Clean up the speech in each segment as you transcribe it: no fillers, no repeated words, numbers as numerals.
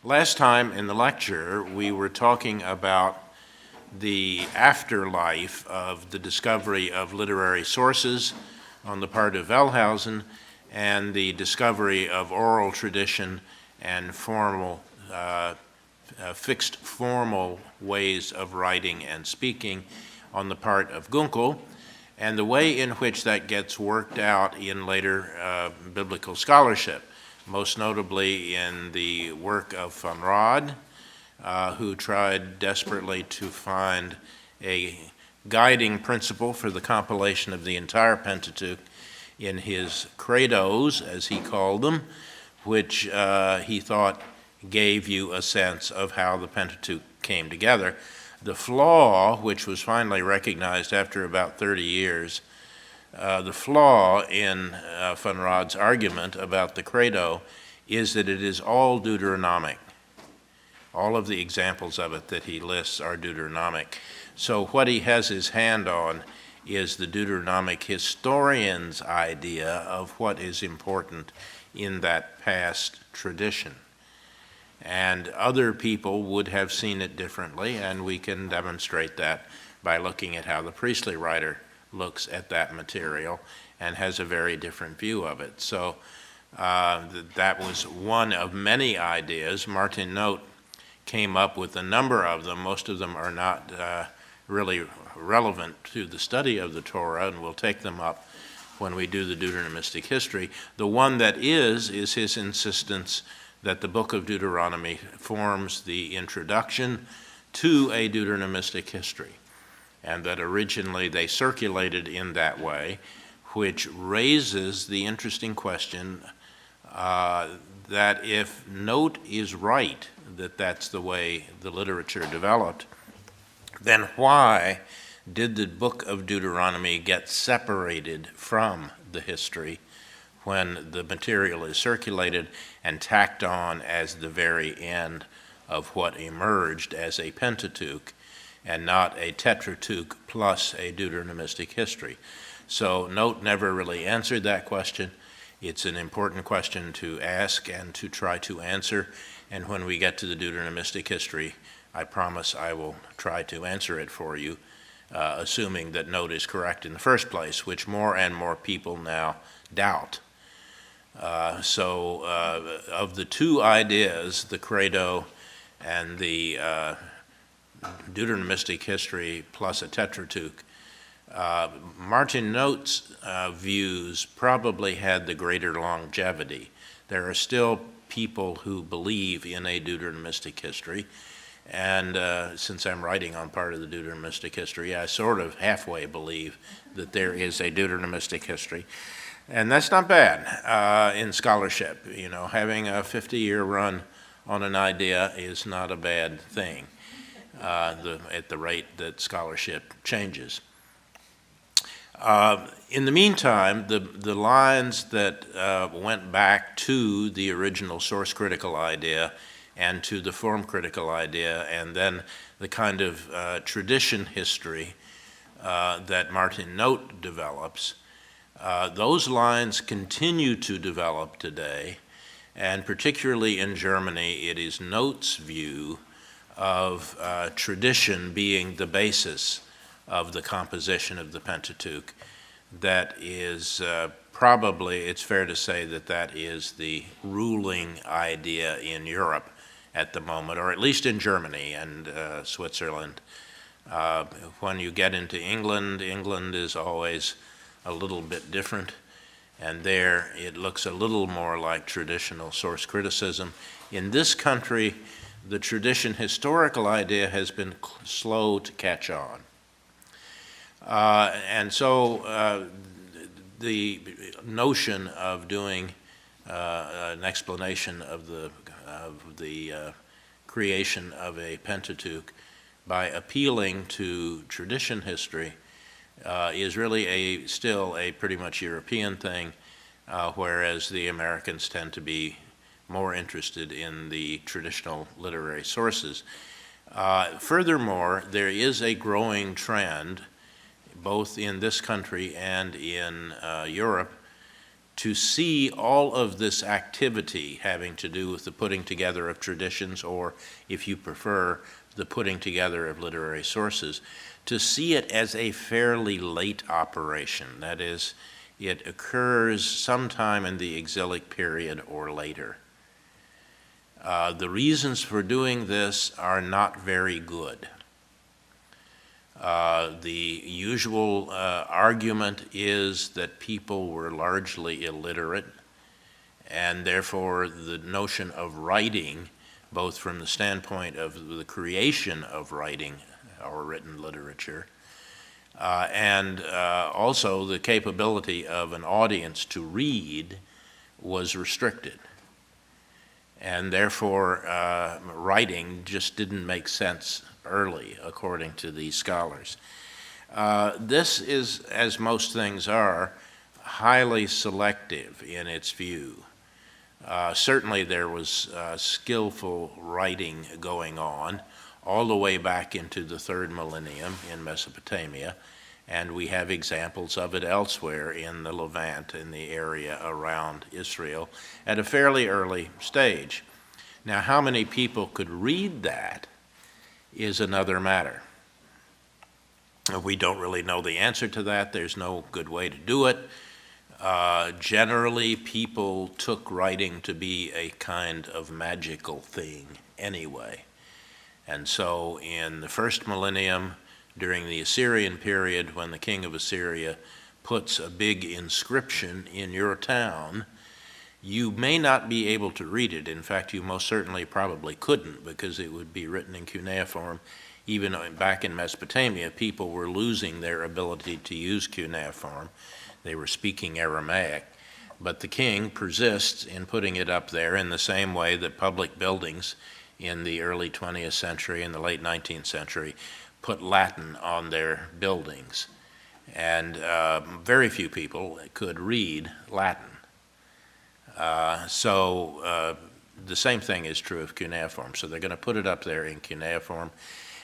Last time in the lecture, we were talking about the afterlife of the discovery of literary sources on the part of Wellhausen and the discovery of oral tradition and fixed formal ways of writing and speaking on the part of Gunkel, and the way in which that gets worked out in later biblical scholarship, most notably in the work of von Rad, who tried desperately to find a guiding principle for the compilation of the entire Pentateuch in his credos, as he called them, which he thought gave you a sense of how the Pentateuch came together. The flaw, which was finally recognized after about 30 years, the flaw in von Rad's argument about the credo is that it is all Deuteronomic. All of the examples of it that he lists are Deuteronomic. So what he has his hand on is the Deuteronomic historian's idea of what is important in that past tradition. And other people would have seen it differently, and we can demonstrate that by looking at how the priestly writer looks at that material and has a very different view of it. So that was one of many ideas. Martin Note came up with a number of them. Most of them are not really relevant to the study of the Torah, and we'll take them up when we do the Deuteronomistic history. The one that is his insistence that the book of Deuteronomy forms the introduction to a Deuteronomistic history, and that originally they circulated in that way, which raises the interesting question that if Note is right, that that's the way the literature developed, then why did the book of Deuteronomy get separated from the history when the material is circulated and tacked on as the very end of what emerged as a Pentateuch and not a Tetrarch plus a Deuteronomistic history? So Note never really answered that question. It's an important question to ask and to try to answer, and when we get to the Deuteronomistic history, I promise I will try to answer it for you, assuming that Note is correct in the first place, which more and more people now doubt. So of the two ideas, the credo and the Deuteronomistic history plus a Tetrarch, Martin Note's views probably had the greater longevity. There are still people who believe in a Deuteronomistic history, and since I'm writing on part of the Deuteronomistic history, I sort of halfway believe that there is a Deuteronomistic history. And that's not bad in scholarship. You know, having a 50-year run on an idea is not a bad thing at the rate that scholarship changes. In the meantime, the lines that went back to the original source critical idea and to the form critical idea, and then the kind of tradition history that Martin Note develops, those lines continue to develop today, and particularly in Germany, it is Note's view of tradition being the basis of the composition of the Pentateuch that is probably, it's fair to say that is the ruling idea in Europe at the moment, or at least in Germany and Switzerland. When you get into England, England is always a little bit different, and there it looks a little more like traditional source criticism. In this country, the tradition historical idea has been slow to catch on. And so the notion of doing an explanation of the creation of a Pentateuch by appealing to tradition history is really still a pretty much European thing, whereas the Americans tend to be more interested in the traditional literary sources. Furthermore, there is a growing trend, both in this country and in Europe, to see all of this activity having to do with the putting together of traditions, or, if you prefer, the putting together of literary sources, to see it as a fairly late operation. That is, it occurs sometime in the exilic period or later. The reasons for doing this are not very good. The usual argument is that people were largely illiterate, and therefore the notion of writing, both from the standpoint of the creation of writing or written literature, and also the capability of an audience to read, was restricted. And therefore, writing just didn't make sense early, according to these scholars. This is, as most things are, highly selective in its view. Certainly there was skillful writing going on all the way back into the 3rd millennium in Mesopotamia, and we have examples of it elsewhere in the Levant, in the area around Israel, at a fairly early stage. Now, how many people could read that is another matter. We don't really know the answer to that. There's no good way to do it. Generally, people took writing to be a kind of magical thing anyway. And so in the 1st millennium, during the Assyrian period, when the king of Assyria puts a big inscription in your town, you may not be able to read it. In fact, you most certainly probably couldn't, because it would be written in cuneiform. Even back in Mesopotamia, people were losing their ability to use cuneiform. They were speaking Aramaic. But the king persists in putting it up there in the same way that public buildings in the early 20th century and the late 19th century put Latin on their buildings. And very few people could read Latin. So the same thing is true of cuneiform. So they're going to put it up there in cuneiform.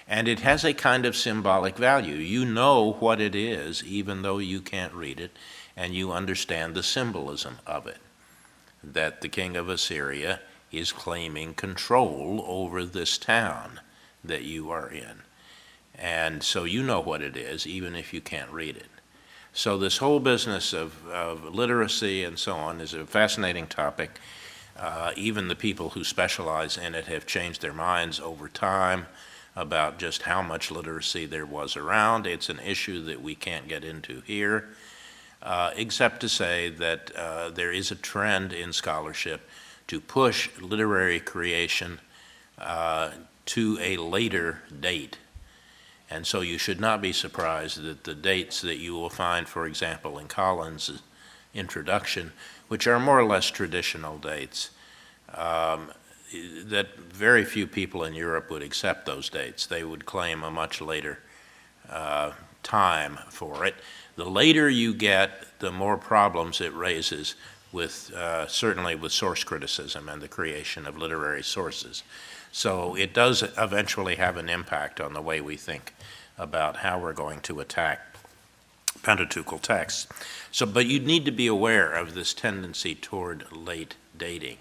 And it has a kind of symbolic value. You know what it is, even though you can't read it, and you understand the symbolism of it, that the king of Assyria is claiming control over this town that you are in. And so you know what it is, even if you can't read it. So this whole business of literacy and so on is a fascinating topic. Even the people who specialize in it have changed their minds over time about just how much literacy there was around. It's an issue that we can't get into here, except to say that there is a trend in scholarship to push literary creation to a later date. And so you should not be surprised that the dates that you will find, for example, in Collins' introduction, which are more or less traditional dates, that very few people in Europe would accept those dates. They would claim a much later time for it. The later you get, the more problems it raises with, certainly with source criticism and the creation of literary sources. So it does eventually have an impact on the way we think about how we're going to attack Pentateuchal texts. So, but you need to be aware of this tendency toward late dating,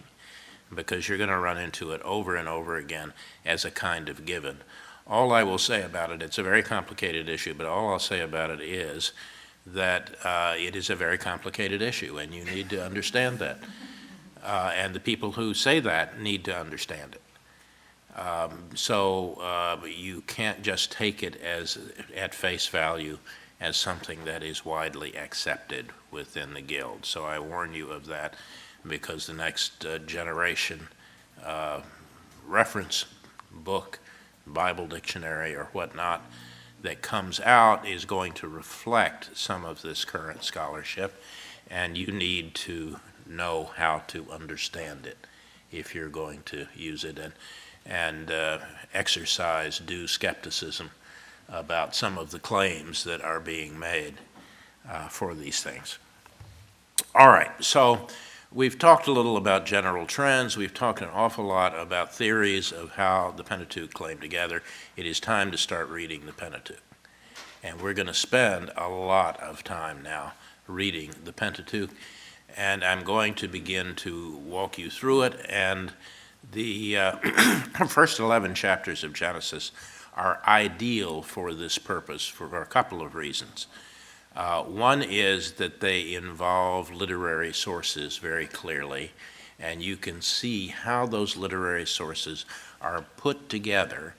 because you're going to run into it over and over again as a kind of given. All I will say about it, it's a very complicated issue, but all I'll say about it is that it is a very complicated issue, and you need to understand that. And the people who say that need to understand it. So you can't just take it as at face value as something that is widely accepted within the guild. So I warn you of that, because the next generation reference book, Bible dictionary or whatnot, that comes out is going to reflect some of this current scholarship, and you need to know how to understand it if you're going to use it, and exercise due skepticism about some of the claims that are being made for these things. All right, so we've talked a little about general trends. We've talked an awful lot about theories of how the Pentateuch came together. It is time to start reading the Pentateuch. And we're going to spend a lot of time now reading the Pentateuch. and I'm going to begin to walk you through it. And the first 11 chapters of Genesis are ideal for this purpose for a couple of reasons. One is that they involve literary sources very clearly, and you can see how those literary sources are put together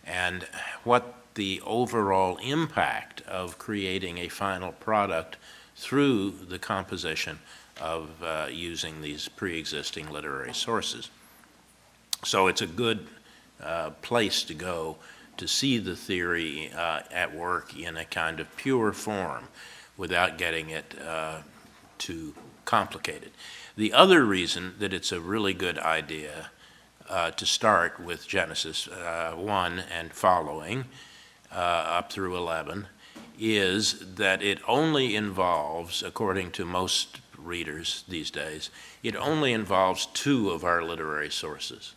and what the overall impact of creating a final product through the composition of using these pre-existing literary sources. So it's a good place to go to see the theory at work in a kind of pure form without getting it too complicated. The other reason that it's a really good idea to start with Genesis 1 and following up through 11 is that it only involves, according to most readers these days, it only involves two of our literary sources.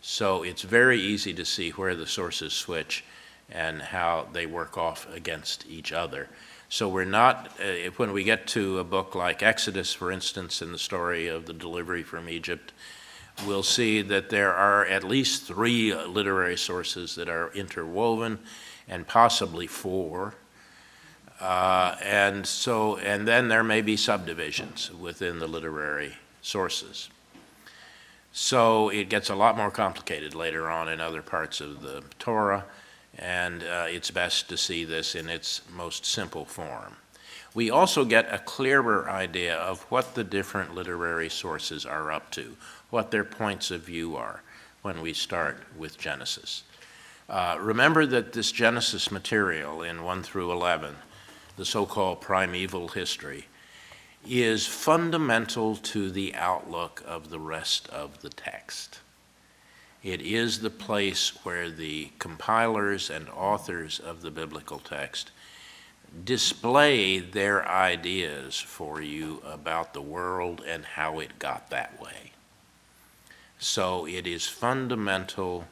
So it's very easy to see where the sources switch and how they work off against each other. So we're not, when we get to a book like Exodus, for instance, in the story of the delivery from Egypt, we'll see that there are at least 3 literary sources that are interwoven, and possibly 4. And then there may be subdivisions within the literary sources. So it gets a lot more complicated later on in other parts of the Torah, and it's best to see this in its most simple form. We also get a clearer idea of what the different literary sources are up to, what their points of view are when we start with Genesis. Remember that this Genesis material in 1 through 11, the so-called primeval history, is fundamental to the outlook of the rest of the text. It is the place where the compilers and authors of the biblical text display their ideas for you about the world and how it got that way. So it is fundamental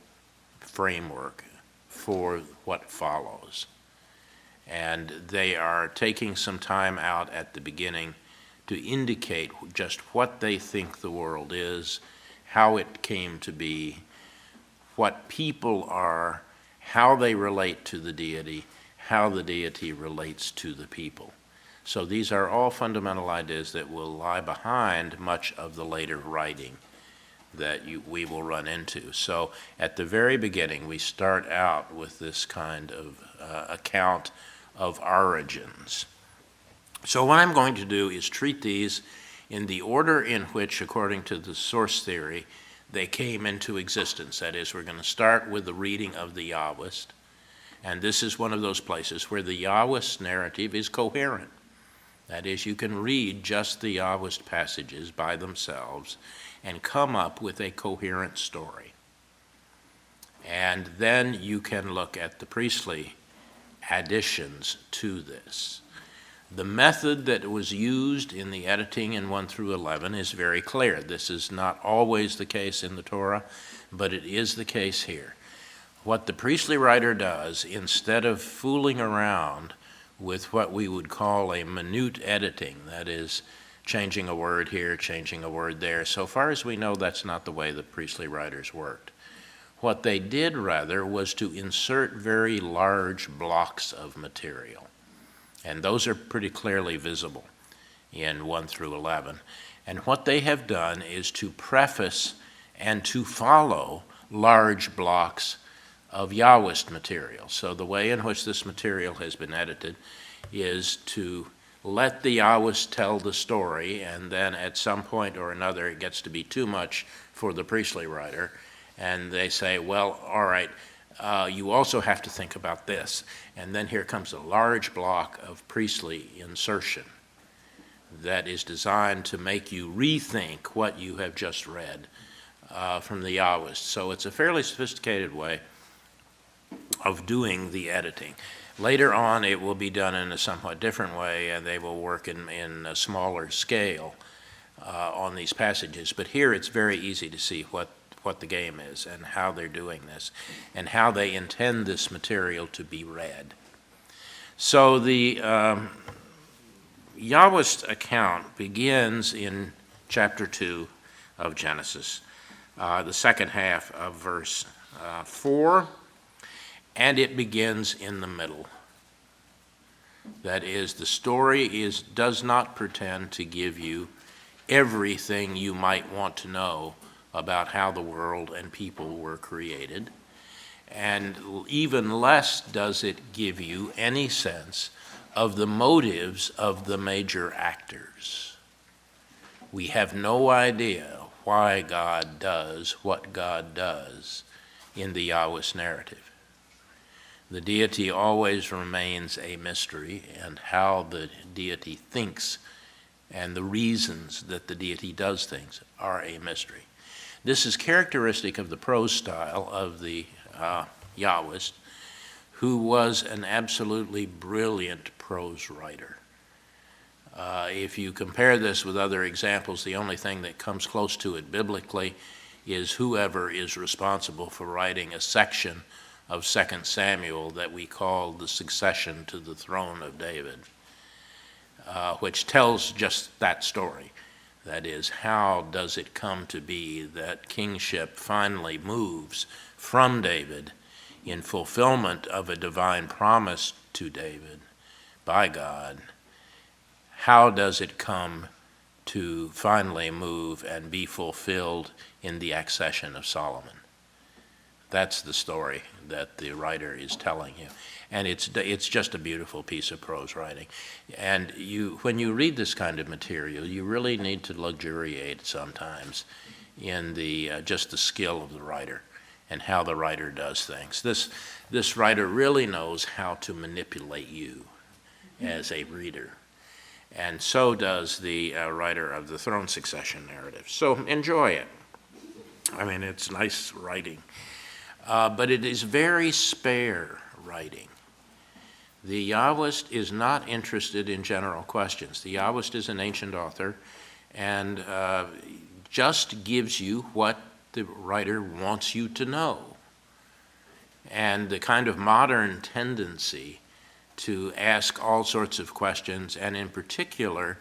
framework for what follows. And they are taking some time out at the beginning to indicate just what they think the world is, how it came to be, what people are, how they relate to the deity, how the deity relates to the people. So these are all fundamental ideas that will lie behind much of the later writing that we will run into. So at the very beginning, we start out with this kind of account of origins. So what I'm going to do is treat these in the order in which, according to the source theory, they came into existence. That is, we're going to start with the reading of the Yahwist, and this is one of those places where the Yahwist narrative is coherent. That is, you can read just the Yahwist passages by themselves and come up with a coherent story. And then you can look at the priestly additions to this. The method that was used in the editing in 1 through 11 is very clear. This is not always the case in the Torah, but it is the case here. What the priestly writer does, instead of fooling around with what we would call a minute editing, that is, changing a word here, changing a word there, so far as we know, that's not the way the priestly writers worked. What they did, rather, was to insert very large blocks of material. And those are pretty clearly visible in 1 through 11. And what they have done is to preface and to follow large blocks of Yahwist material. So the way in which this material has been edited is to let the Yahwist tell the story, and then at some point or another it gets to be too much for the priestly writer, and they say, well, all right, you also have to think about this. And then here comes a large block of priestly insertion that is designed to make you rethink what you have just read from the Yahwist. So it's a fairly sophisticated way of doing the editing. Later on, it will be done in a somewhat different way, and they will work in a smaller scale on these passages. But here it's very easy to see what the game is and how they're doing this and how they intend this material to be read. So the Yahwist's account begins in chapter 2 of Genesis, the second half of verse 4, and it begins in the middle. That is, the story does not pretend to give you everything you might want to know about how the world and people were created, and even less does it give you any sense of the motives of the major actors. We have no idea why God does what God does in the Yahwist narrative. The deity always remains a mystery, and how the deity thinks and the reasons that the deity does things are a mystery. This is characteristic of the prose style of the Yahwist, who was an absolutely brilliant prose writer. If you compare this with other examples, the only thing that comes close to it biblically is whoever is responsible for writing a section of 2 Samuel that we call the succession to the throne of David, which tells just that story. That is, how does it come to be that kingship finally moves from David in fulfillment of a divine promise to David by God? How does it come to finally move and be fulfilled in the accession of Solomon? That's the story that the writer is telling you. And it's just a beautiful piece of prose writing. And when you read this kind of material, you really need to luxuriate sometimes in just the skill of the writer and how the writer does things. This writer really knows how to manipulate you as a reader. And so does the writer of the throne succession narrative. So enjoy it. I mean, it's nice writing. But it is very spare writing. The Yahwist is not interested in general questions. The Yahwist is an ancient author and just gives you what the writer wants you to know. And the kind of modern tendency to ask all sorts of questions, and in particular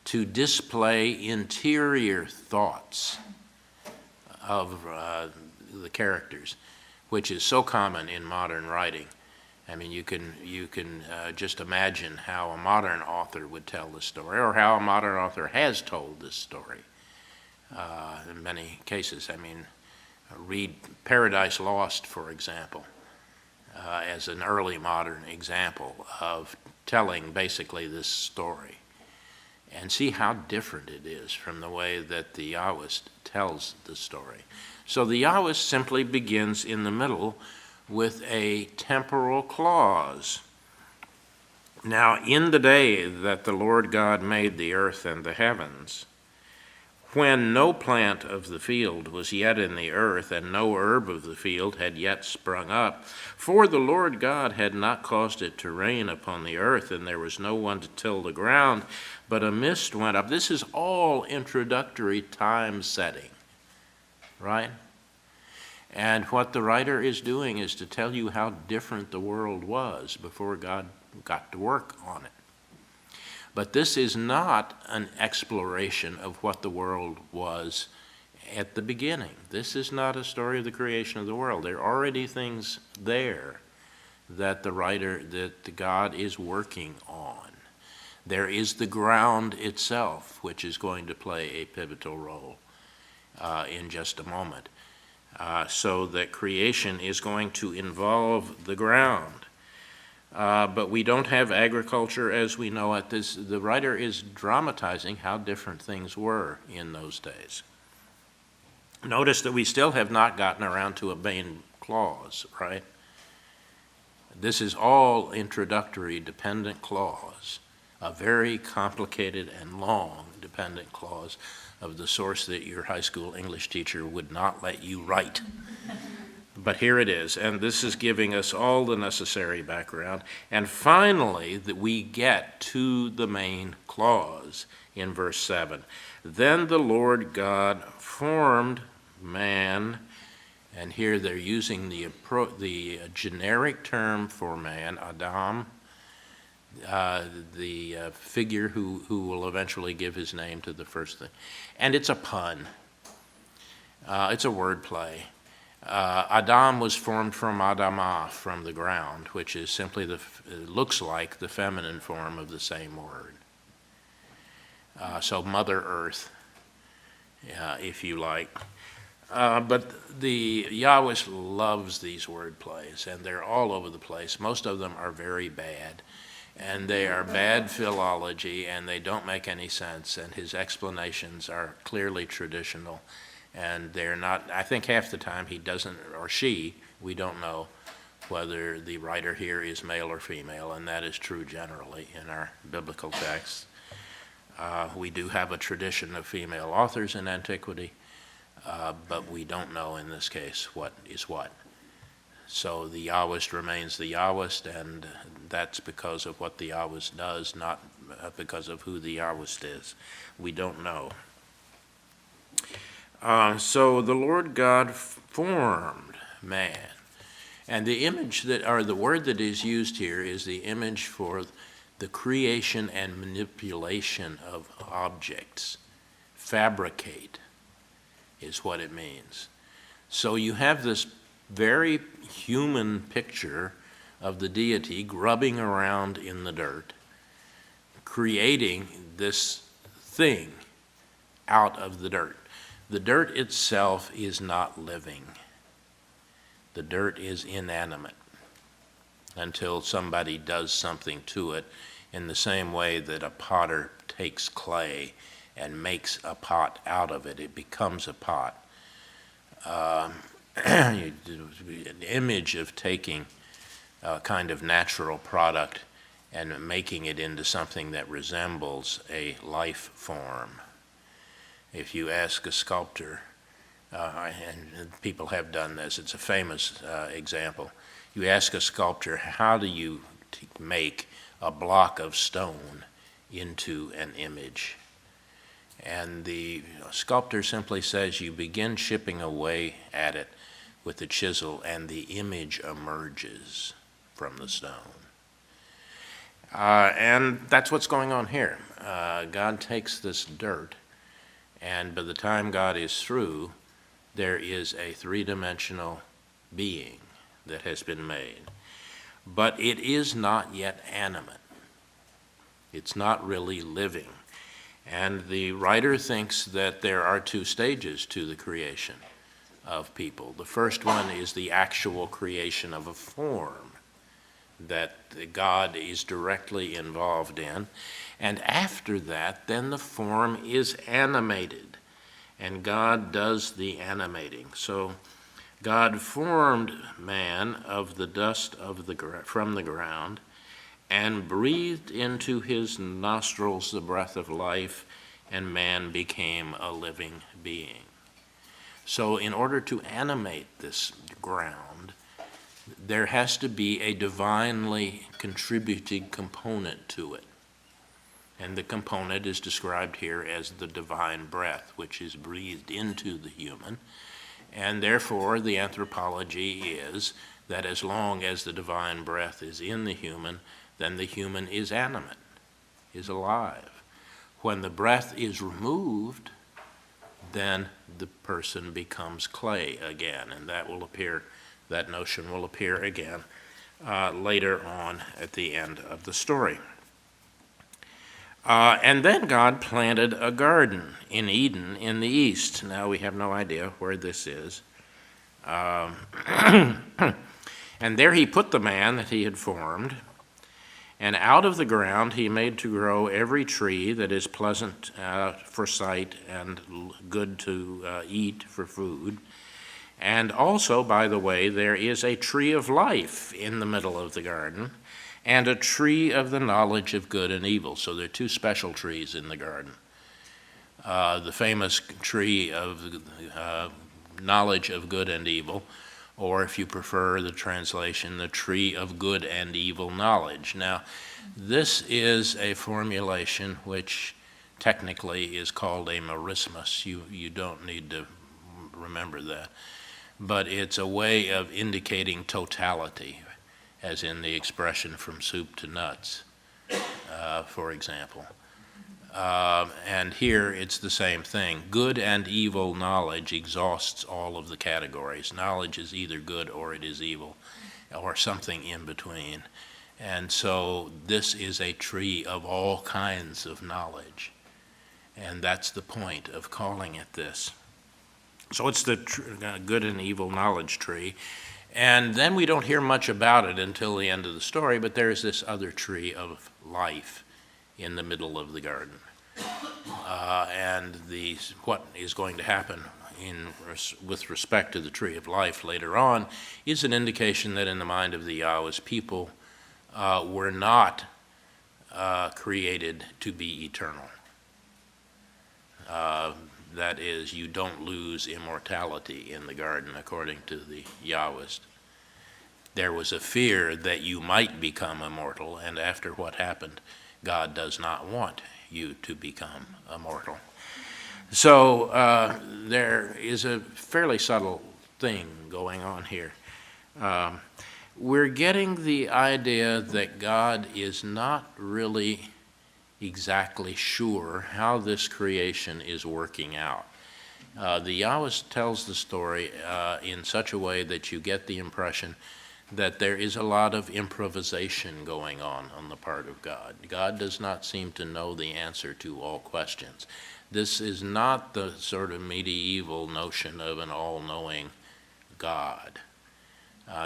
to display interior thoughts of the characters, which is so common in modern writing. I mean, you can just imagine how a modern author would tell the story, or how a modern author has told this story. In many cases, I mean, read Paradise Lost, for example, as an early modern example of telling basically this story, and see how different it is from the way that the Yahwist tells the story. So the Yahwist simply begins in the middle with a temporal clause. Now, in the day that the Lord God made the earth and the heavens, when no plant of the field was yet in the earth, and no herb of the field had yet sprung up, for the Lord God had not caused it to rain upon the earth, and there was no one to till the ground, but a mist went up. This is all introductory time setting, right? And what the writer is doing is to tell you how different the world was before God got to work on it. But this is not an exploration of what the world was at the beginning. This is not a story of the creation of the world. There are already things there that that God is working on. There is the ground itself, which is going to play a pivotal role in just a moment. So that creation is going to involve the ground. But we don't have agriculture as we know it. The writer is dramatizing how different things were in those days. Notice that we still have not gotten around to a main clause, right? This is all introductory dependent clause, a very complicated and long dependent clause of the source that your high school English teacher would not let you write. But here it is, and this is giving us all the necessary background. And finally, that we get to the main clause in verse 7. Then the Lord God formed man, and here they're using the generic term for man, Adam, the figure who will eventually give his name to the first thing. And it's a pun. It's a word play. Adam was formed from Adamah, from the ground, which is simply looks like the feminine form of the same word. So Mother Earth, if you like. But the Yahwist loves these word plays, and they're all over the place. Most of them are very bad, and they are bad philology, and they don't make any sense, and his explanations are clearly traditional. And they're not, I think half the time he doesn't, or she, we don't know whether the writer here is male or female, and that is true generally in our biblical texts. We do have a tradition of female authors in antiquity, but we don't know in this case what is what. So the Yahwist remains the Yahwist, and that's because of what the Yahwist does, not because of who the Yahwist is. We don't know. So the Lord God formed man. And the image or the word that is used here is the image for the creation and manipulation of objects. Fabricate is what it means. So you have this very human picture of the deity grubbing around in the dirt, creating this thing out of the dirt. The dirt itself is not living. The dirt is inanimate until somebody does something to it, in the same way that a potter takes clay and makes a pot out of it. It becomes a pot. An image of taking a kind of natural product and making it into something that resembles a life form. If you ask a sculptor, and people have done this, it's a famous example. You ask a sculptor, how do you make a block of stone into an image? And the sculptor simply says, you begin chipping away at it with the chisel, and the image emerges from the stone. And that's what's going on here. God takes this dirt, and by the time God is through, there is a three-dimensional being that has been made. But it is not yet animate. It's not really living. And the writer thinks that there are two stages to the creation of people. The first one is the actual creation of a form that God is directly involved in. And after that, then the form is animated, and God does the animating. So God formed man of the dust from the ground and breathed into his nostrils the breath of life, and man became a living being. So in order to animate this ground, there has to be a divinely contributed component to it. And the component is described here as the divine breath, which is breathed into the human. And therefore, the anthropology is that as long as the divine breath is in the human, then the human is animate, is alive. When the breath is removed, then the person becomes clay again, and that notion will appear again later on at the end of the story. And then God planted a garden in Eden in the east. Now we have no idea where this is. And there he put the man that he had formed, and out of the ground he made to grow every tree that is pleasant for sight and good to eat for food. And also, by the way, there is a tree of life in the middle of the garden, and a tree of the knowledge of good and evil. So there are two special trees in the garden. The famous tree of knowledge of good and evil, or if you prefer the translation, the tree of good and evil knowledge. Now, this is a formulation which technically is called a merismus. You don't need to remember that. But it's a way of indicating totality, as in the expression from soup to nuts. for example. And here it's the same thing. Good and evil knowledge exhausts all of the categories. Knowledge is either good or it is evil, or something in between. And so this is a tree of all kinds of knowledge. And that's the point of calling it this. So it's the good and evil knowledge tree. And then we don't hear much about it until the end of the story, but there's this other tree of life in the middle of the garden. And what is going to happen with respect to the tree of life later on is an indication that in the mind of the Yahwist people were not created to be eternal. That is, you don't lose immortality in the garden according to the Yahwist. There was a fear that you might become immortal, and after what happened, God does not want you to become immortal. So there is a fairly subtle thing going on here. We're getting the idea that God is not really exactly sure how this creation is working out. The Yahwist tells the story in such a way that you get the impression that there is a lot of improvisation going on the part of God. God does not seem to know the answer to all questions. This is not the sort of medieval notion of an all-knowing God.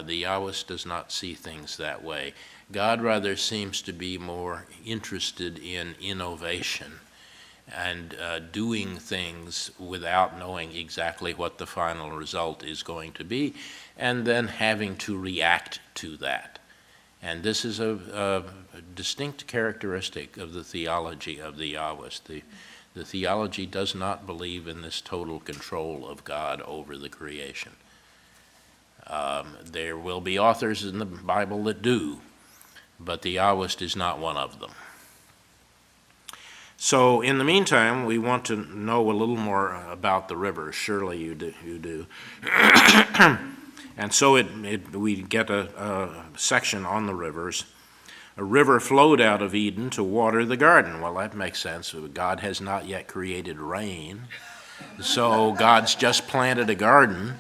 The Yahwist does not see things that way. God rather seems to be more interested in innovation and doing things without knowing exactly what the final result is going to be, and then having to react to that. And this is a distinct characteristic of the theology of the Yahwist. The theology does not believe in this total control of God over the creation. There will be authors in the Bible that do, but the Yahwist is not one of them. So in the meantime, we want to know a little more about the rivers. Surely you do. And so we get a section on the rivers. A river flowed out of Eden to water the garden. Well, that makes sense. God has not yet created rain. So God's just planted a garden.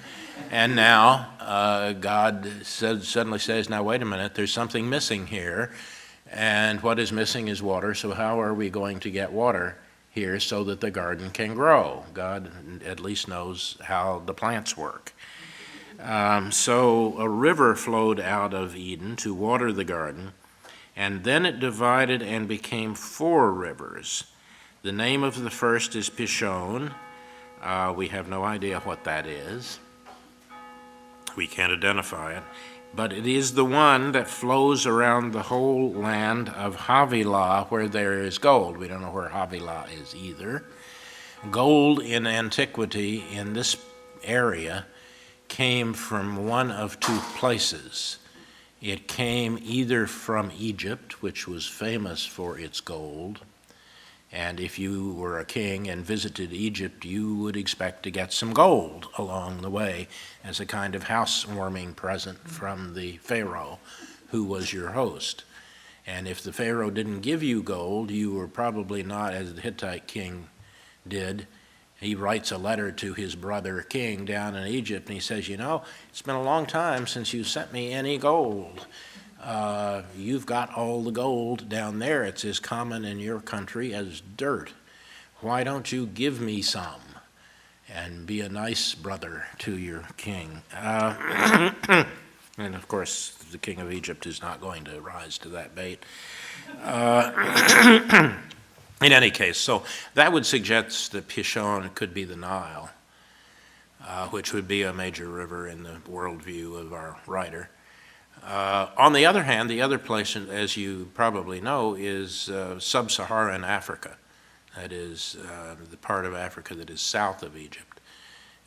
And now God suddenly says, now wait a minute, there's something missing here. And what is missing is water, so how are we going to get water here so that the garden can grow? God at least knows how the plants work. So a river flowed out of Eden to water the garden, and then it divided and became 4 rivers. The name of the first is Pishon. We have no idea what that is. We can't identify it. But it is the one that flows around the whole land of Havilah where there is gold. We don't know where Havilah is either. Gold in antiquity in this area came from one of 2 places. It came either from Egypt, which was famous for its gold, and if you were a king and visited Egypt, you would expect to get some gold along the way as a kind of housewarming present from the Pharaoh who was your host. And if the Pharaoh didn't give you gold, you were probably not, as the Hittite king did. He writes a letter to his brother king down in Egypt, and he says, you know, it's been a long time since you sent me any gold. You've got all the gold down there. It's as common in your country as dirt. Why don't you give me some and be a nice brother to your king? And of course, the king of Egypt is not going to rise to that bait. In any case, so that would suggest that Pishon could be the Nile, which would be a major river in the worldview of our writer. On the other hand, the other place, as you probably know, is sub-Saharan Africa. That is the part of Africa that is south of Egypt.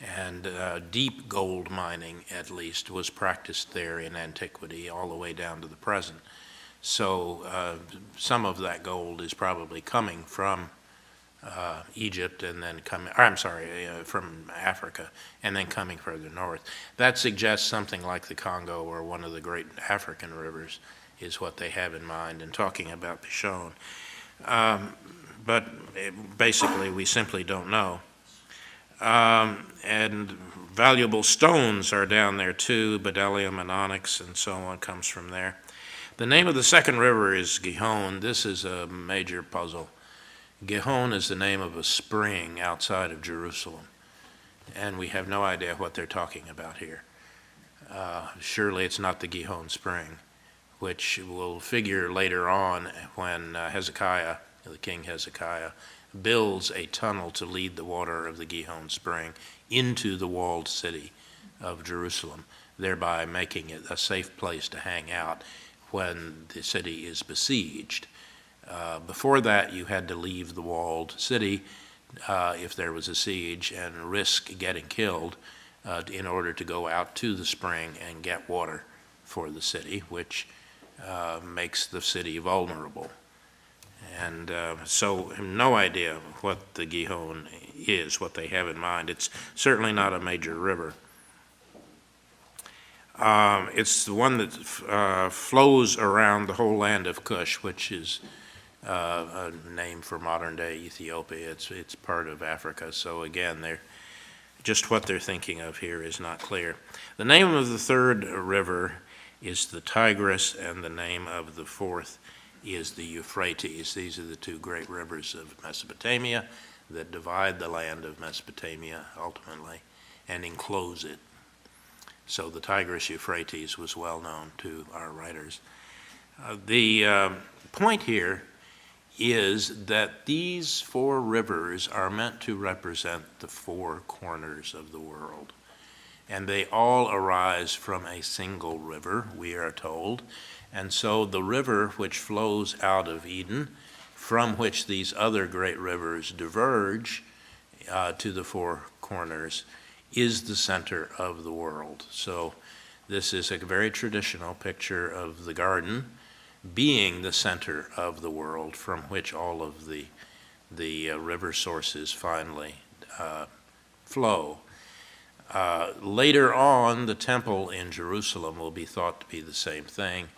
And deep gold mining, at least, was practiced there in antiquity all the way down to the present. So some of that gold is probably coming from Egypt and then from Africa and then coming further north. That suggests something like the Congo or one of the great African rivers is what they have in mind in talking about Pishon. But basically, we simply don't know. And valuable stones are down there too. Bdellium and onyx and so on comes from there. The name of the second river is Gihon. This is a major puzzle. Gihon is the name of a spring outside of Jerusalem, and we have no idea what they're talking about here. Surely it's not the Gihon spring, which will figure later on when Hezekiah, the king Hezekiah, builds a tunnel to lead the water of the Gihon spring into the walled city of Jerusalem, thereby making it a safe place to hang out when the city is besieged. Before that, you had to leave the walled city if there was a siege and risk getting killed in order to go out to the spring and get water for the city, which makes the city vulnerable. And so no idea what the Gihon is, what they have in mind. It's certainly not a major river. It's the one that flows around the whole land of Cush, which is a name for modern-day Ethiopia. It's part of Africa. So again, just what they're thinking of here is not clear. The name of the third river is the Tigris, and the name of the fourth is the Euphrates. These are the two great rivers of Mesopotamia that divide the land of Mesopotamia ultimately and enclose it. So the Tigris-Euphrates was well known to our writers. The point here is that these four rivers are meant to represent the four corners of the world. And they all arise from a single river, we are told. And so the river which flows out of Eden, from which these other great rivers diverge to the four corners, is the center of the world. So this is a very traditional picture of the garden being the center of the world from which all of the river sources finally flow. Later on, the temple in Jerusalem will be thought to be the same thing.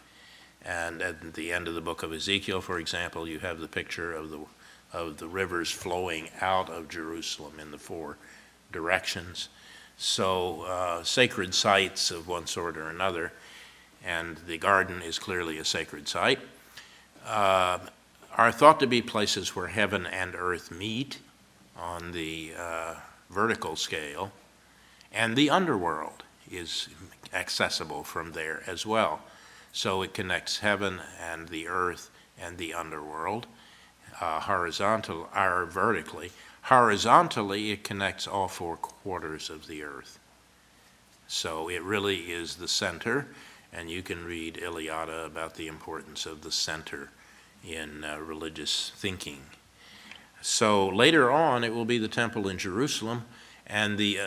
And at the end of the book of Ezekiel, for example, you have the picture of the rivers flowing out of Jerusalem in the four directions. So sacred sites of one sort or another, and the garden is clearly a sacred site, are thought to be places where heaven and earth meet on the vertical scale, and the underworld is accessible from there as well. So it connects heaven and the earth and the underworld vertically. Horizontally, it connects all four quarters of the earth. So it really is the center, and you can read Iliada about the importance of the center in religious thinking. So later on, it will be the temple in Jerusalem, and the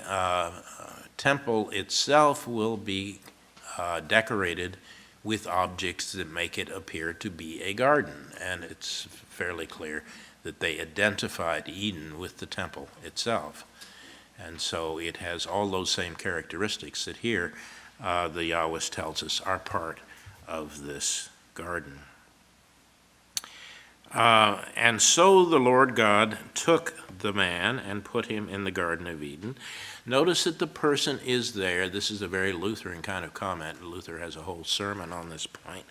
temple itself will be decorated with objects that make it appear to be a garden. And it's fairly clear that they identified Eden with the temple itself. And so it has all those same characteristics that here the Yahwist tells us are part of this garden. And so the Lord God took the man and put him in the Garden of Eden. Notice that the person is there. This is a very Lutheran kind of comment. Luther has a whole sermon on this point.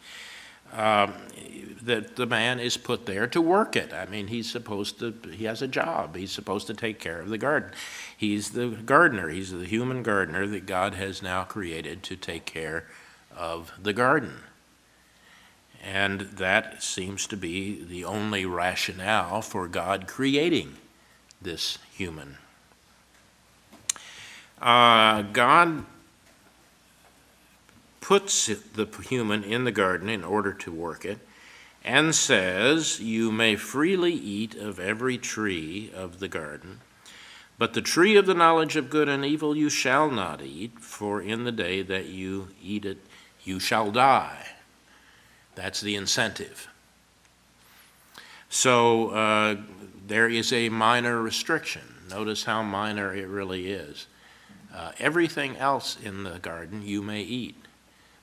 That the man is put there to work it. I mean, he has a job. He's supposed to take care of the garden. He's the gardener. He's the human gardener that God has now created to take care of the garden. And that seems to be the only rationale for God creating this human. God puts the human in the garden in order to work it, and says, "You may freely eat of every tree of the garden, but the tree of the knowledge of good and evil you shall not eat, for in the day that you eat it, you shall die." That's the incentive. So there is a minor restriction. Notice how minor it really is. Everything else in the garden you may eat,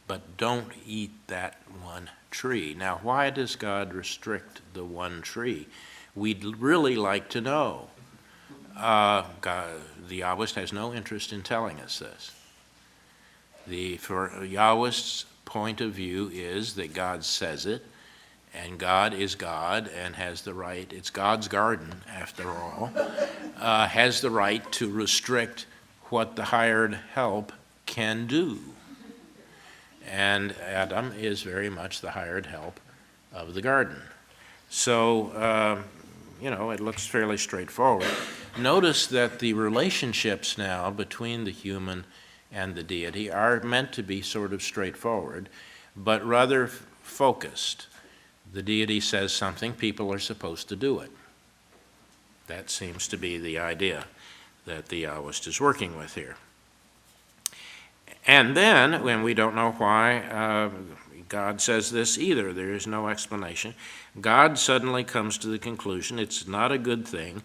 but don't eat that one tree. Now, why does God restrict the one tree? We'd really like to know. The Yahwist has no interest in telling us this. For Yahwist's point of view is that God says it, and God is God and has the right, it's God's garden after all, has the right to restrict what the hired help can do. And Adam is very much the hired help of the garden. So, it looks fairly straightforward. Notice that the relationships now between the human and the deity are meant to be sort of straightforward, but rather focused. The deity says something, people are supposed to do it. That seems to be the idea that the Yahwist is working with here. And then, when we don't know why God says this either, there is no explanation, God suddenly comes to the conclusion it's not a good thing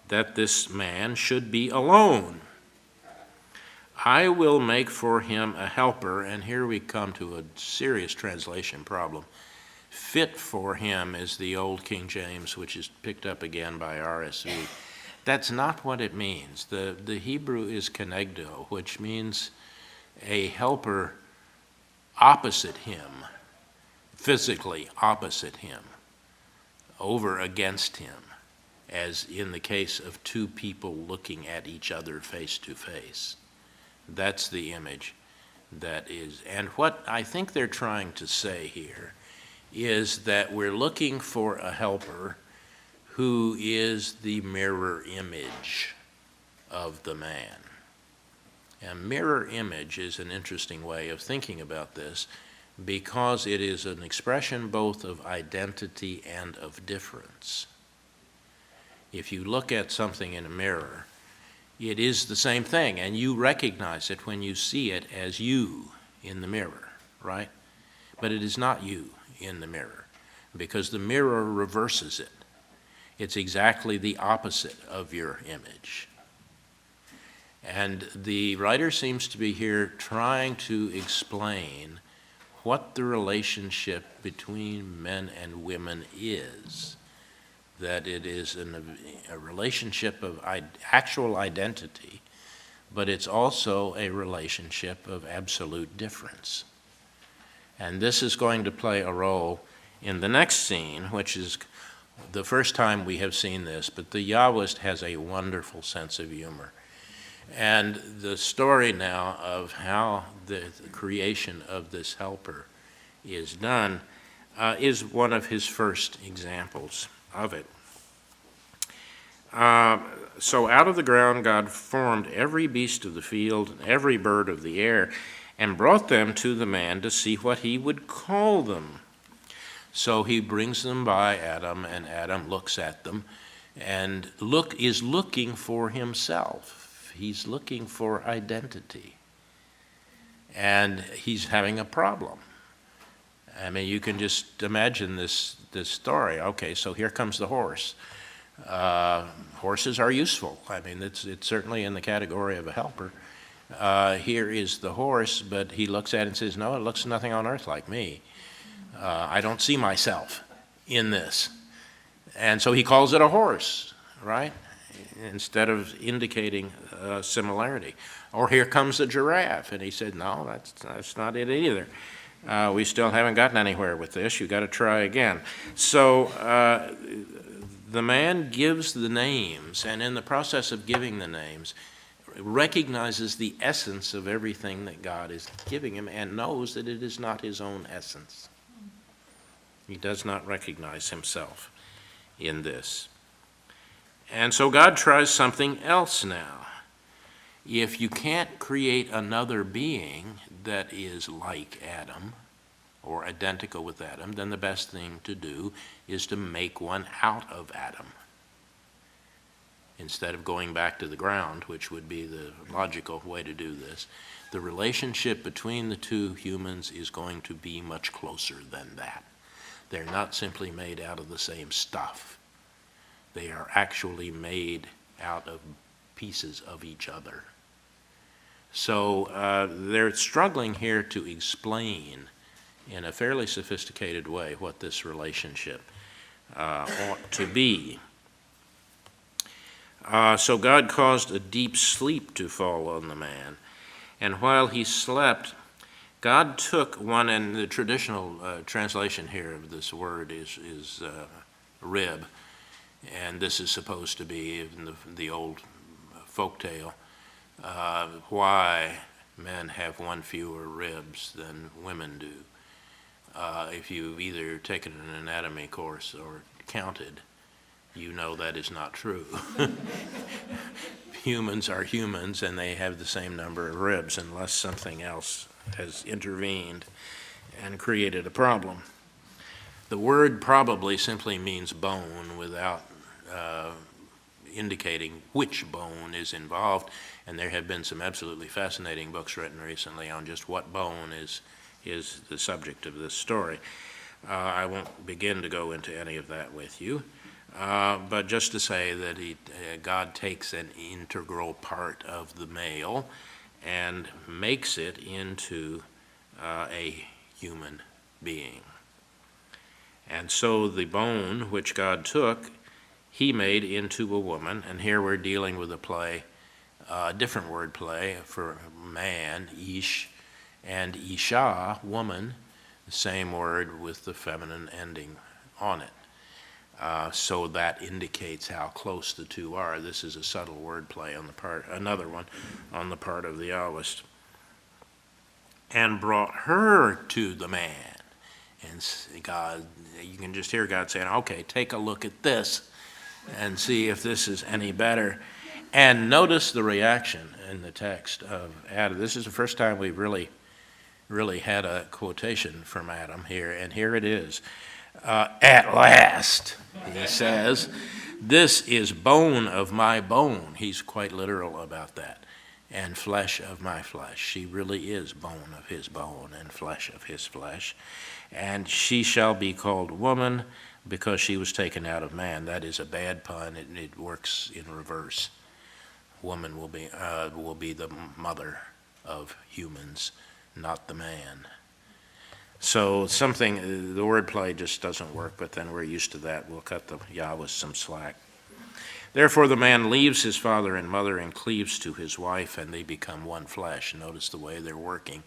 that this man should be alone. I will make for him a helper, and here we come to a serious translation problem. Fit for him is the old King James, which is picked up again by RSV. That's not what it means. The Hebrew is kenegdo, which means a helper opposite him, physically opposite him, over against him, as in the case of two people looking at each other face to face. That's the image that is. And what I think they're trying to say here is that we're looking for a helper who is the mirror image of the man. And mirror image is an interesting way of thinking about this because it is an expression both of identity and of difference. If you look at something in a mirror, it is the same thing, and you recognize it when you see it as you in the mirror, right? But it is not you in the mirror, because the mirror reverses it. It's exactly the opposite of your image. And the writer seems to be here trying to explain what the relationship between men and women is. That it is a relationship of actual identity, but it's also a relationship of absolute difference. And this is going to play a role in the next scene, which is the first time we have seen this, but the Yahwist has a wonderful sense of humor. And the story now of how the creation of this helper is done is one of his first examples of it. So out of the ground God formed every beast of the field and every bird of the air and brought them to the man to see what he would call them. So he brings them by Adam, and Adam looks at them and is looking for himself. He's looking for identity. And he's having a problem. I mean, you can just imagine this story. Okay, so here comes the horse. Horses are useful. I mean, it's certainly in the category of a helper. Here is the horse, but he looks at it and says, no, it looks nothing on earth like me. I don't see myself in this. And so he calls it a horse, right? Instead of indicating similarity. Or here comes the giraffe, and he said, no, that's not it either. We still haven't gotten anywhere with this. You've got to try again. So the man gives the names, and in the process of giving the names, recognizes the essence of everything that God is giving him and knows that it is not his own essence. He does not recognize himself in this. And so God tries something else now. If you can't create another being that is like Adam or identical with Adam, then the best thing to do is to make one out of Adam instead of going back to the ground, which would be the logical way to do this. The relationship between the two humans is going to be much closer than that. They're not simply made out of the same stuff. They are actually made out of pieces of each other. So they're struggling here to explain in a fairly sophisticated way what this relationship ought to be. So God caused a deep sleep to fall on the man, and while he slept, God took one, and the traditional translation here of this word is rib, and this is supposed to be in the old folktale why men have one fewer ribs than women do. If you've either taken an anatomy course or counted, you know that is not true. Humans are humans, and they have the same number of ribs unless something else has intervened and created a problem. The word probably simply means bone without indicating which bone is involved, and there have been some absolutely fascinating books written recently on just what bone is the subject of this story. I won't begin to go into any of that with you, but just to say that God takes an integral part of the male and makes it into a human being. And so the bone which God took, he made into a woman, and here we're dealing with a different word play for man, ish, and isha, woman, the same word with the feminine ending on it. So that indicates how close the two are. This is a subtle word play on the part, another one on the part of the Yahwist. And brought her to the man. And God, you can just hear God saying, okay, take a look at this and see if this is any better. And notice the reaction in the text of Adam. This is the first time we've really had a quotation from Adam here, and here it is. At last, he says, this is bone of my bone. He's quite literal about that. And flesh of my flesh. She really is bone of his bone and flesh of his flesh. And she shall be called woman because she was taken out of man. That is a bad pun. It works in reverse. Woman will be the mother of humans, not the man. So the wordplay just doesn't work, but then we're used to that. We'll cut the Yahwist some slack. Therefore the man leaves his father and mother and cleaves to his wife, and they become one flesh. Notice the way they're working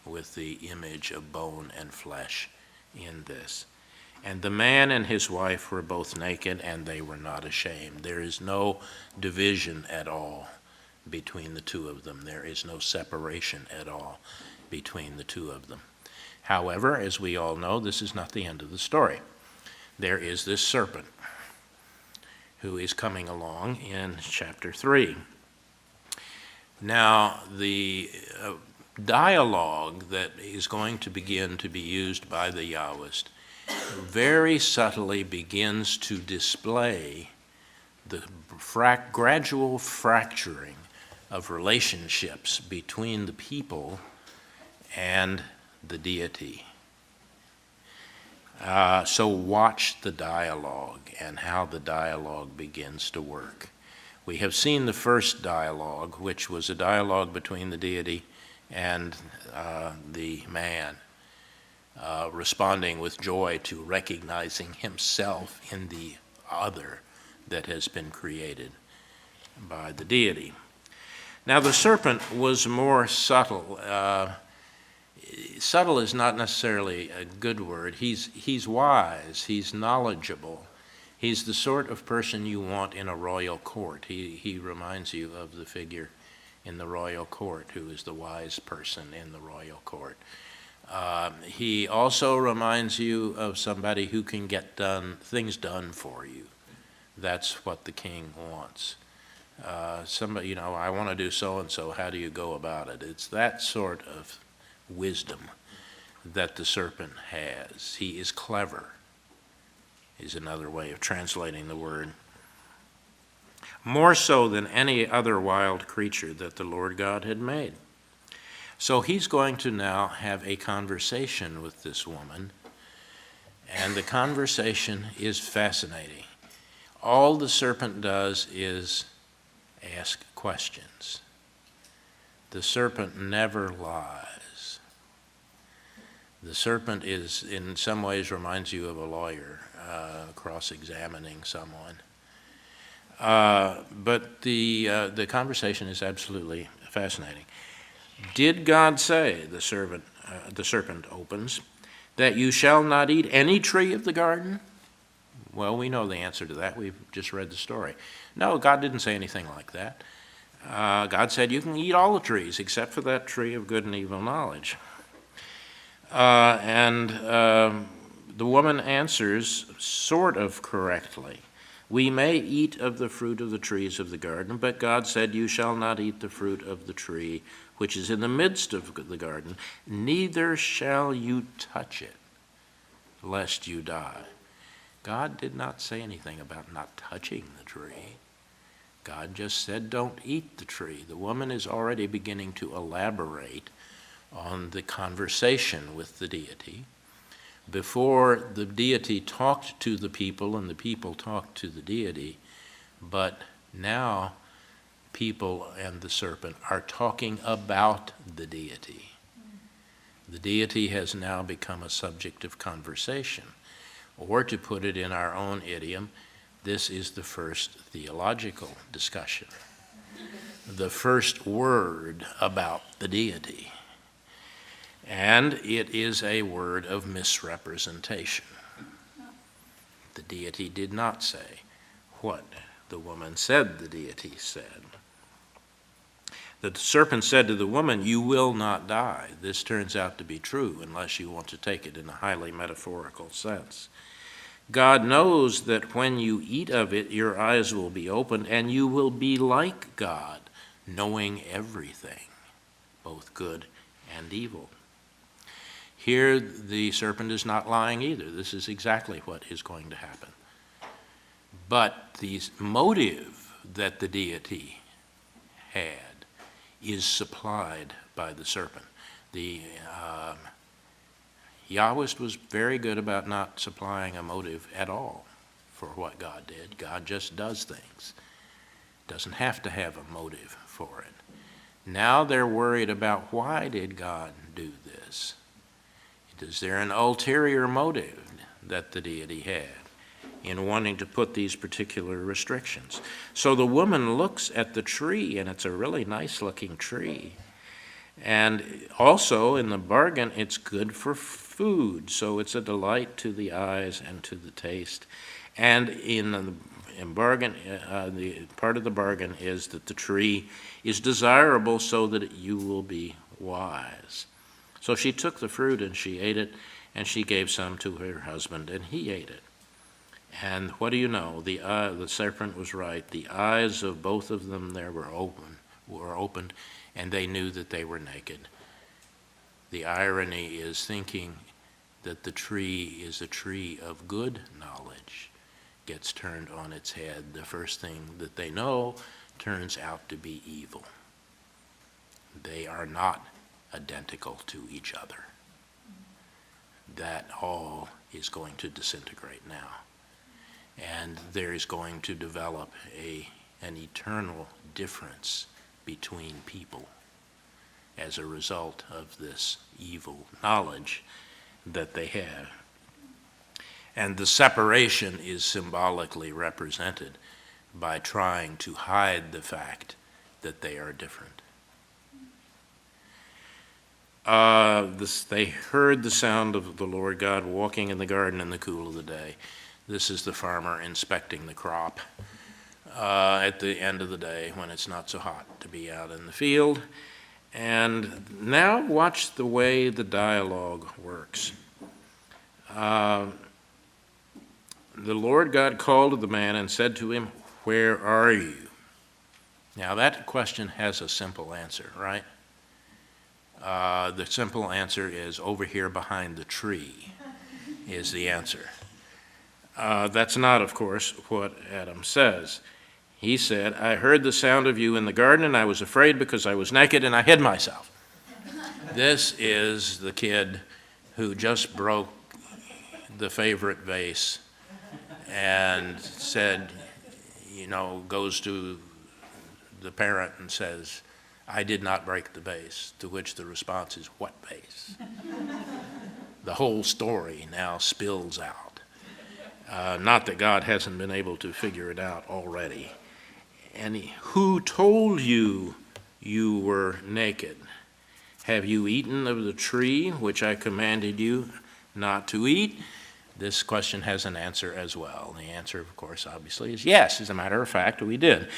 with the image of bone and flesh in this. And the man and his wife were both naked, and they were not ashamed. There is no division at all between the two of them. There is no separation at all between the two of them. However, as we all know, this is not the end of the story. There is this serpent who is coming along in chapter 3. Now, the dialogue that is going to begin to be used by the Yahwist very subtly begins to display the gradual fracturing of relationships between the people and the deity. So watch the dialogue and how the dialogue begins to work. We have seen the first dialogue, which was a dialogue between the deity and the man, responding with joy to recognizing himself in the other that has been created by the deity. Now the serpent was more subtle. Subtle is not necessarily a good word. He's wise, he's knowledgeable. He's the sort of person you want in a royal court. He reminds you of the figure in the royal court who is the wise person in the royal court. He also reminds you of somebody who can get things done for you. That's what the king wants. Somebody, I want to do so-and-so, how do you go about it? It's that sort of wisdom that the serpent has. He is clever, is another way of translating the word. More so than any other wild creature that the Lord God had made. So he's going to now have a conversation with this woman, and the conversation is fascinating. All the serpent does is ask questions. The serpent never lies. The serpent is, in some ways, reminds you of a lawyer cross-examining someone. But the conversation is absolutely fascinating. Did God say, the serpent opens, that you shall not eat any tree of the garden? Well, we know the answer to that. We've just read the story. No, God didn't say anything like that. God said you can eat all the trees except for that tree of good and evil knowledge. The woman answers sort of correctly. We may eat of the fruit of the trees of the garden, but God said, you shall not eat the fruit of the tree which is in the midst of the garden, neither shall you touch it, lest you die. God did not say anything about not touching the tree. God just said, don't eat the tree. The woman is already beginning to elaborate on the conversation with the deity. Before, the deity talked to the people and the people talked to the deity, but now people and the serpent are talking about the deity. The deity has now become a subject of conversation. Or to put it in our own idiom, this is the first theological discussion, the first word about the deity. And it is a word of misrepresentation. The deity did not say what the woman said the deity said. The serpent said to the woman, you will not die. This turns out to be true unless you want to take it in a highly metaphorical sense. God knows that when you eat of it, your eyes will be opened and you will be like God, knowing everything, both good and evil. Here, the serpent is not lying either. This is exactly what is going to happen. But the motive that the deity had is supplied by the serpent. The Yahwist was very good about not supplying a motive at all for what God did. God just does things. Doesn't have to have a motive for it. Now they're worried about, why did God do this? Is there an ulterior motive that the deity had in wanting to put these particular restrictions? So the woman looks at the tree, and it's a really nice looking tree. And also, in the bargain, it's good for food, so it's a delight to the eyes and to the taste. And in bargain, the part of the bargain is that the tree is desirable so that you will be wise. So she took the fruit and she ate it, and she gave some to her husband, and he ate it. And what do you know? The serpent was right. The eyes of both of them there were opened, and they knew that they were naked. The irony is thinking that the tree is a tree of good knowledge gets turned on its head. The first thing that they know turns out to be evil. They are not identical to each other. That all is going to disintegrate now. And there is going to develop an eternal difference between people as a result of this evil knowledge that they have. And the separation is symbolically represented by trying to hide the fact that they are different. They heard the sound of the Lord God walking in the garden in the cool of the day. This is the farmer inspecting the crop at the end of the day when it's not so hot to be out in the field. And now watch the way the dialogue works. The Lord God called to the man and said to him, "Where are you?" Now that question has a simple answer, right? The simple answer is over here behind the tree is the answer. That's not, of course, what Adam says. He said, "I heard the sound of you in the garden, and I was afraid because I was naked, and I hid myself." This is the kid who just broke the favorite vase and said, goes to the parent and says, I did not break the vase, to which the response is, what vase? The whole story now spills out. Not that God hasn't been able to figure it out already. And who told you you were naked? Have you eaten of the tree which I commanded you not to eat? This question has an answer as well. The answer, of course, obviously is yes. As a matter of fact, we did.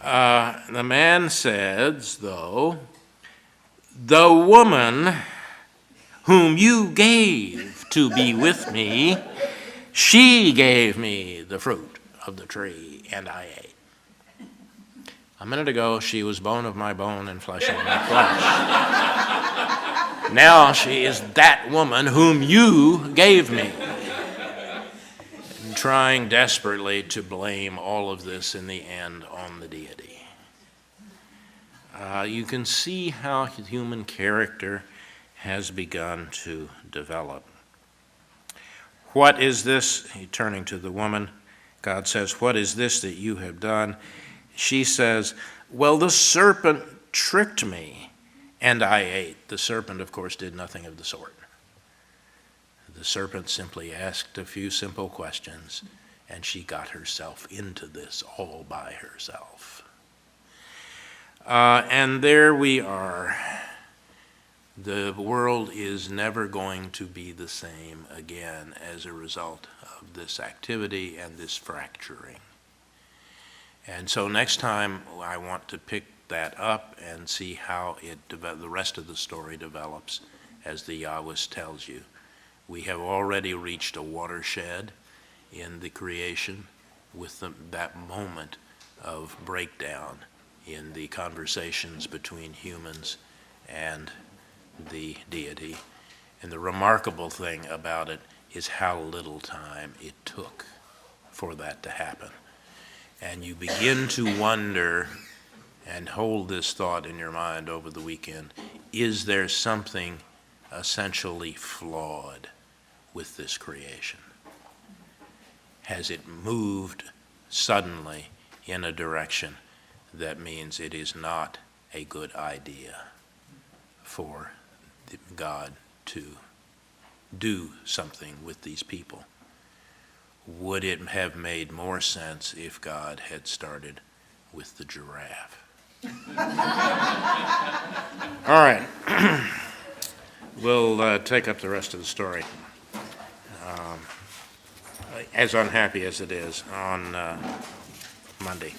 The man says, though, the woman whom you gave to be with me, she gave me the fruit of the tree, and I ate. A minute ago, she was bone of my bone and flesh of my flesh. Now she is that woman whom you gave me. And trying desperately to blame all of this in the end on the deity. You can see how human character has begun to develop. What is this? Turning to the woman, God says, what is this that you have done? She says, well, the serpent tricked me, and I ate. The serpent, of course, did nothing of the sort. The serpent simply asked a few simple questions, and she got herself into this all by herself. And there we are. The world is never going to be the same again as a result of this activity and this fracturing. And so next time I want to pick that up and see how the rest of the story develops as the Yahwist tells you. We have already reached a watershed in the creation with that moment of breakdown in the conversations between humans and the deity. And the remarkable thing about it is how little time it took for that to happen. And you begin to wonder, and hold this thought in your mind over the weekend, is there something essentially flawed with this creation? Has it moved suddenly in a direction that means it is not a good idea for God to do something with these people? Would it have made more sense if God had started with the giraffe? All right. We'll take up the rest of the story, as unhappy as it is, on Monday.